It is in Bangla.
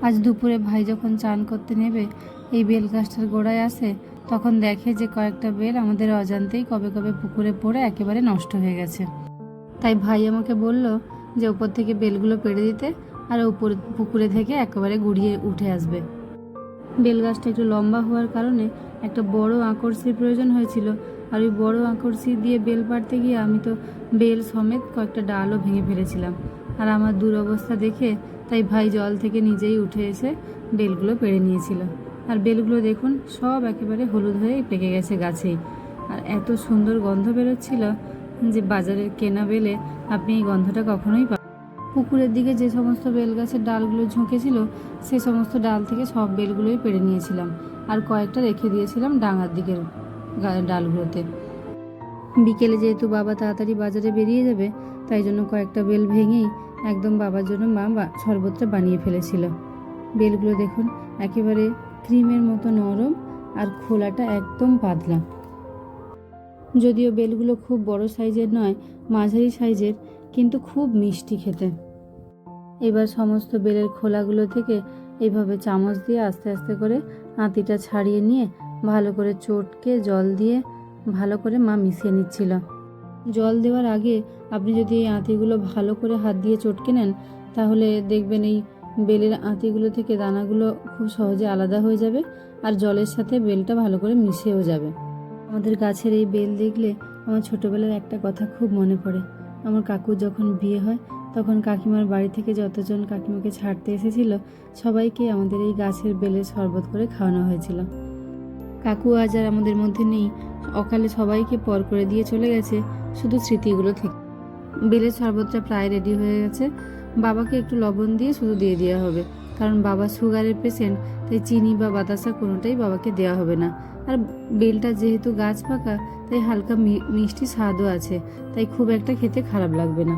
আজ দুপুরে ভাই যখন চান করতে নেবে এই বেল গাছটার গোড়ায় আসে, তখন দেখে যে কয়েকটা বেল আমাদের অজান্তেই কবে কবে পুকুরে পড়ে একেবারে নষ্ট হয়ে গেছে। তাই ভাই আমাকে বলল যে ওপর থেকে বেলগুলো পেড়ে দিতে, আর উপর পুকুরে থেকে একেবারে গুড়িয়ে উঠে আসবে। বেল গাছটা একটু লম্বা হওয়ার কারণে একটা বড় আকরশির প্রয়োজন হয়েছিল, আর ওই বড় আকরশি দিয়ে বেল পাড়তে গিয়ে আমি তো বেল সমেত কয়েকটা ডালও ভেঙে ফেলেছিলাম। আর আমার দুরবস্থা দেখে তাই ভাই জল থেকে নিজেই উঠে এসে বেলগুলো পেড়ে নিয়েছিল। আর বেলগুলো দেখুন সব একেবারে হলুদ হয়ে পেকে গেছে গাছেই, আর এত সুন্দর গন্ধ বেরোচ্ছিল যে বাজারের কেনা বেলে আপনি এই গন্ধটা কখনোই পাবেন। পুকুরের দিকে যে সমস্ত বেল গাছের ডালগুলো ঝুঁকেছিল সে সমস্ত ডাল থেকে সব বেলগুলোই পেড়ে নিয়েছিলাম, আর কয়েকটা রেখে দিয়েছিলাম ডাঙার দিকের ডালগুলোতে। বিকেলে যেহেতু বাবা তাড়াতাড়ি বাজারে বেরিয়ে যাবে, তাই জন্য কয়েকটা বেল ভেঙেই একদম বাবার জন্য মা শরবতটা বানিয়ে ফেলেছিল। বেলগুলো দেখুন একেবারে ক্রিমের মতো নরম, আর খোলাটা একদম পাতলা। যদিও বেলগুলো খুব বড় সাইজের নয়, মাঝারি সাইজের, কিন্তু খুব মিষ্টি খেতে। এবার সমস্ত বেলের খোলাগুলো থেকে এইভাবে চামচ দিয়ে আস্তে আস্তে করে আঁতিটা ছাড়িয়ে নিয়ে ভালো করে চটকে জল দিয়ে ভালো করে মা মিশিয়ে নিচ্ছিল। জল দেওয়ার আগে আপনি যদি এই আঁতিগুলো ভালো করে হাত দিয়ে চটকে নেন, তাহলে দেখবেন এই বেলের আঁতিগুলো থেকে দানাগুলো খুব সহজে আলাদা হয়ে যাবে, আর জলের সাথে বেলটা ভালো করে মিশেও যাবে। আমাদের গাছের এই বেল দেখলে আমার ছোটোবেলার একটা কথা খুব মনে পড়ে। আমার কাকুর যখন বিয়ে হয়, তখন কাকিমার বাড়ি থেকে যতজন কাকিমাকে ছাড়তে এসেছিল সবাইকে আমাদের এই গাছের বেলের শরবত করে খাওয়ানো হয়েছিল। কাকু আজ আর আমাদের মধ্যে নেই, অকালে সবাইকে পর করে দিয়ে চলে গেছে শুধু স্মৃতিগুলো থেকে। বেলের শরবতটা প্রায় রেডি হয়ে গেছে, বাবাকে একটু লবণ দিয়ে শুধু দিয়ে দেওয়া হবে, কারণ বাবা সুগারের পেশেন্ট, তাই চিনি বা বাতাসা কোনোটাই বাবাকে দেওয়া হবে না। আর বেলটা যেহেতু গাছ পাকা, তাই হালকা মিষ্টি স্বাদও আছে, তাই খুব একটা খেতে খারাপ লাগবে না।